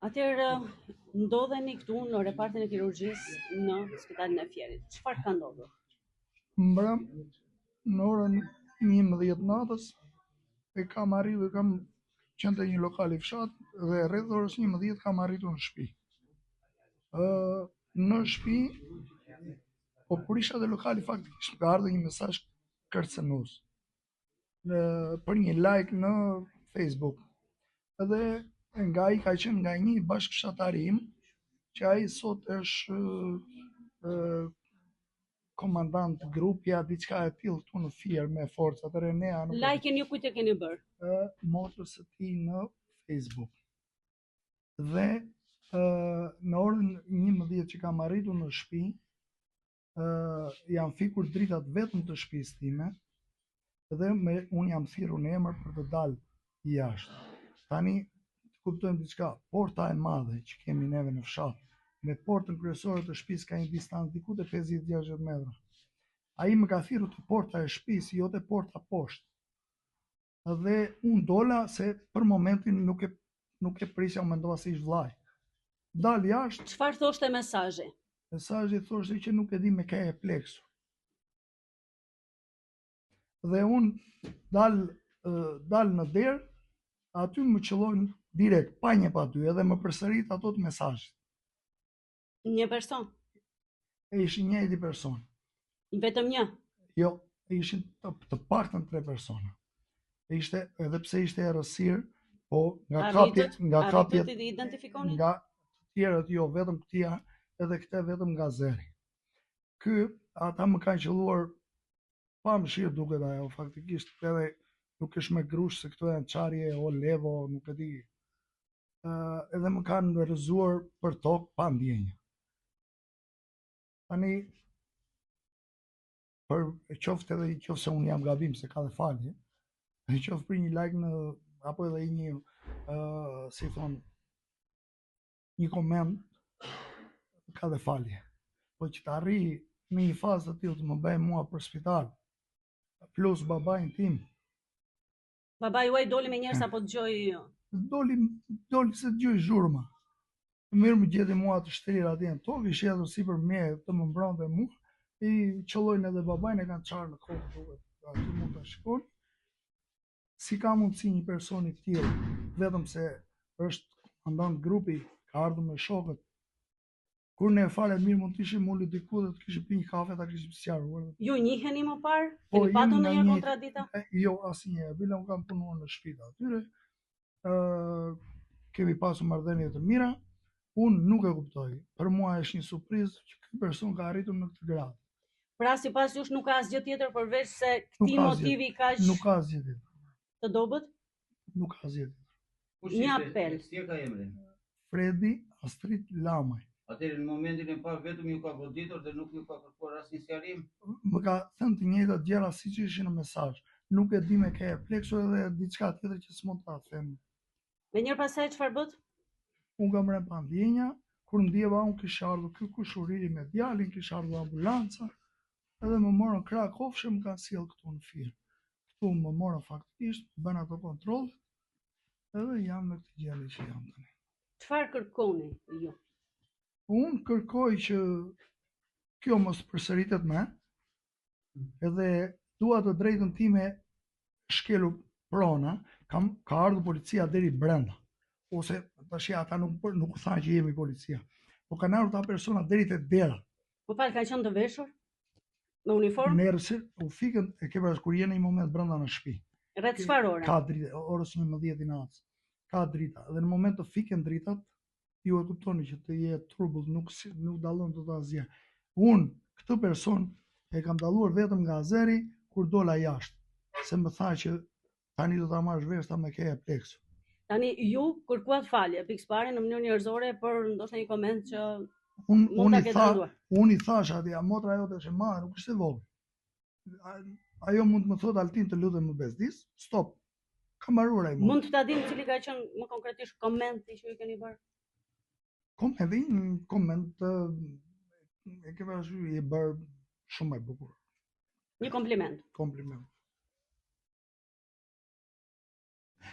Atëherë ndodheni këtu në repartin e kirurgjisë në Spitalin e Fierit. Çfarë ka ndodhur? Mbrëm në orën 11 natës kam qenë te një lokal i fshat dhe rreth orës 11 kam arritur në shtëpi. Në shtëpi po kur isha te lokali faktikisht ka ardhur një mesazh kërcënues për një like në Facebook. Edhe nga ai ka qenë nga një bashkështatar im që ai sot është komandant grupja diçka e tillë këtu në Fier me forcat e Renea. Like-in ju kujt e keni bër? Motrës së tij në Facebook. Dhe në orën 11 që kam arritur në shtëpi, jam fikur dritat vetëm të shtëpisë time dhe unë jam thirrur në emër për të dalë jashtë. Tani kuptojmë diçka, porta e madhe që kemi neve në fshat me portën kryesore të shtëpisë ka një distancë diku te 50-60 metra. Ai më ka thirrur te porta e shtëpisë, jo te porta poshtë. Dhe unë dola se për momentin nuk e prisja, unë mendova se ishte vllai. Dal jashtë. Çfarë thoshte mesazhi? Mesazhi thoshte që nuk e di me kë e pleksur. Dhe unë dal në derë, aty më qellojnë direkt, pa një pa dy, edhe më përsërit ato të mesazhit. Një person? Ishin njëjti person. Vetëm një? Jo, ishin të paktën 3 persona. Ishte, edhe pse ishte errësirë, po nga kapjet të identifikoni? Nga të tjerët jo, vetëm këtia, edhe këte vetëm nga zeri. Ata më kanë qelluar pa mëshirë duket ajo, faktikisht edhe nuk është me grush se këto janë çarje o levo, nuk e di. Edhe më kanë rrëzuar për tokë pa ndjenjë. Tani për qoftë edhe qoftë se unë jam gabim se ka dhe falje, qoftë për një like apo edhe një si thon një koment ka dhe falje. Po që të arri në një fazë të tillë të më bëj mua për spital, plus babain tim. Babai juaj doli me njerëz apo dëgjoi? Doli se dëgjoi zhurma. Mirë më gjeti mua të shtrirë atje në tokë, i shedhur sipër mje të më mbronte mua, i qollojnë edhe babain, e kanë çarë në kokë duket. Aty mund ta shikoni. Si ka mundësi një person i tillë, vetëm se është komandant grupi, ka ardhur me shokët. Kur ne fare mirë mund të ishim ulur diku dhe të kishim pi një kafe, ta kishim sqaruar. Ju njiheni më parë? Keni patur ndonjë kontradita? Jo, asnjëherë. Bile un kam punuar në shtëpi atyre. Kemi pasur marrëdhënie të mira. Unë nuk e kuptoj. Për mua është një surprizë që ky person ka arritur në këtë gradë. Pra sipas jush nuk ka asgjë tjetër përveç se këtij motivi kaq. Nuk ka asgjë tjetër. Të dobët? Nuk ka asgjë tjetër. Një apel. Si ka emrin? Fredi Astrid Lamaj. Atëherë në momentin e parë vetëm ju ka goditur dhe nuk ju ka kërkuar asnjë sqarim. Më ka thënë të njëjtat gjëra siç ishin në mesazh. Nuk e di me kë e pleksur edhe diçka tjetër që s'mund ta them. Me njëherë pasaj çfarë bët? Unë kam rënë pa ndjenja, kur ndjeva unë kishte ardhur ky kushuriri me djalin, kishte ardhur ambulanca, edhe më morën krah kofshë, më kanë sjell këtu në Fier. Këtu më morën faktikisht, bën ato kontrollet, edhe jam në këtë gjendje që jam tani. Çfarë kërkoni ju? Unë kërkoj që kjo mos përsëritet më, edhe dua të drejtën time shkelur prona, ka ardhur policia deri brenda. Ose tash ata nuk thanë që jemi policia. Po kanë ardhur ta persona deri te dera. Po fal, kanë qenë të veshur? Me uniformë? Në errësirë, u fikën e ke parasysh kur jeni një moment brenda në shtëpi. Rreth çfarë ore? Ka dritë, orës 11 i natës. Ka drita. Dhe në moment të fiken dritat, ju e kuptoni që të jetë turbull, nuk dallon dot asgjë. Unë këtë person e kam dalluar vetëm nga azeri kur dola jashtë. Se më tha që tani do ta marrësh vesh ta me ke e pleksur. Tani ju kërkuat falje, pikëparë në mënyrë njerëzore, por ndoshta një koment që unë i thash atij, motra jote është e madhe, nuk është e vogël. Ajo mund të më thotë Altin të lutem më bezdis, stop. Ka mbaruar ai. Mund të ta dim cili ka qenë më konkretisht komenti që ju keni bërë? Koment e ke parasysh i bër shumë e bukur. Një kompliment. Kompliment.